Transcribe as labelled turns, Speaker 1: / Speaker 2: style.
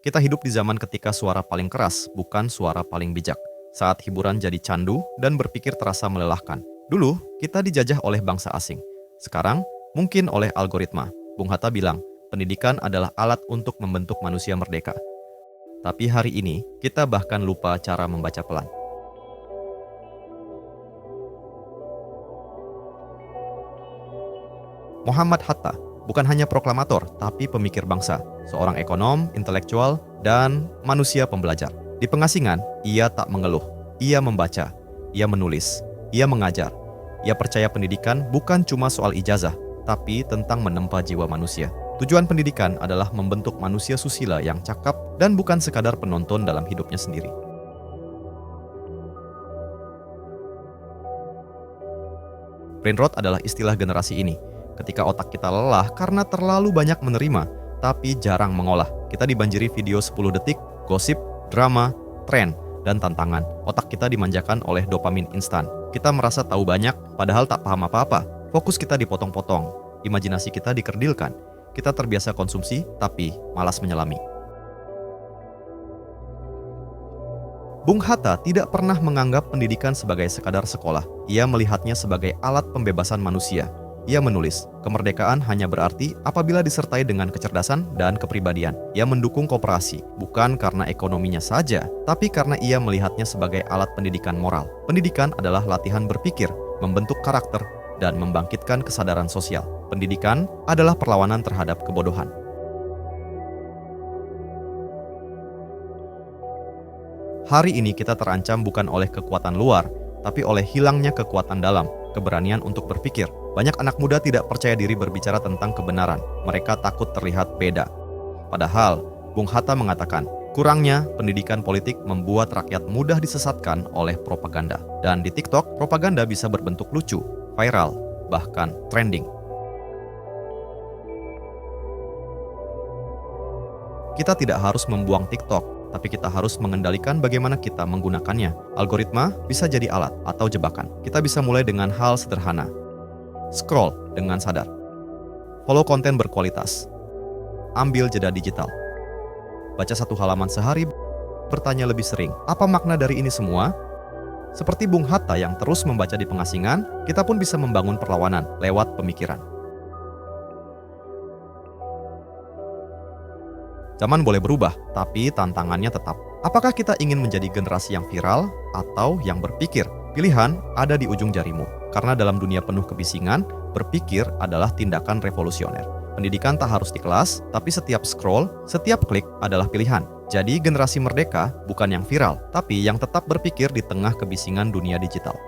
Speaker 1: Kita hidup di zaman ketika suara paling keras bukan suara paling bijak. Saat hiburan jadi candu dan berpikir terasa melelahkan. Dulu, kita dijajah oleh bangsa asing. Sekarang, mungkin oleh algoritma. Bung Hatta bilang, pendidikan adalah alat untuk membentuk manusia merdeka. Tapi hari ini, kita bahkan lupa cara membaca pelan. Muhammad Hatta bukan hanya proklamator, tapi pemikir bangsa, seorang ekonom, intelektual, dan manusia pembelajar. Di pengasingan, ia tak mengeluh. Ia membaca, ia menulis, ia mengajar. Ia percaya pendidikan bukan cuma soal ijazah, tapi tentang menempa jiwa manusia. Tujuan pendidikan adalah membentuk manusia susila yang cakap dan bukan sekadar penonton dalam hidupnya sendiri. Brain rot adalah istilah generasi ini. Ketika otak kita lelah karena terlalu banyak menerima, tapi jarang mengolah. Kita dibanjiri video 10 detik, gosip, drama, tren, dan tantangan. Otak kita dimanjakan oleh dopamin instan. Kita merasa tahu banyak, padahal tak paham apa-apa. Fokus kita dipotong-potong. Imajinasi kita dikerdilkan. Kita terbiasa konsumsi, tapi malas menyelami. Bung Hatta tidak pernah menganggap pendidikan sebagai sekadar sekolah. Ia melihatnya sebagai alat pembebasan manusia. Ia menulis, kemerdekaan hanya berarti apabila disertai dengan kecerdasan dan kepribadian. Ia mendukung koperasi, bukan karena ekonominya saja, tapi karena ia melihatnya sebagai alat pendidikan moral. Pendidikan adalah latihan berpikir, membentuk karakter, dan membangkitkan kesadaran sosial. Pendidikan adalah perlawanan terhadap kebodohan. Hari ini kita terancam bukan oleh kekuatan luar, tapi oleh hilangnya kekuatan dalam, keberanian untuk berpikir. Banyak anak muda tidak percaya diri berbicara tentang kebenaran. Mereka takut terlihat beda. Padahal, Bung Hatta mengatakan, kurangnya pendidikan politik membuat rakyat mudah disesatkan oleh propaganda. Dan di TikTok, propaganda bisa berbentuk lucu, viral, bahkan trending. Kita tidak harus membuang TikTok, tapi kita harus mengendalikan bagaimana kita menggunakannya. Algoritma bisa jadi alat atau jebakan. Kita bisa mulai dengan hal sederhana. Scroll dengan sadar. Follow konten berkualitas. Ambil jeda digital. Baca 1 halaman sehari, bertanya lebih sering. Apa makna dari ini semua? Seperti Bung Hatta yang terus membaca di pengasingan, kita pun bisa membangun perlawanan lewat pemikiran. Zaman boleh berubah, tapi tantangannya tetap. Apakah kita ingin menjadi generasi yang viral atau yang berpikir? Pilihan ada di ujung jarimu. Karena dalam dunia penuh kebisingan, berpikir adalah tindakan revolusioner. Pendidikan tak harus di kelas, tapi setiap scroll, setiap klik adalah pilihan. Jadi generasi merdeka bukan yang viral, tapi yang tetap berpikir di tengah kebisingan dunia digital.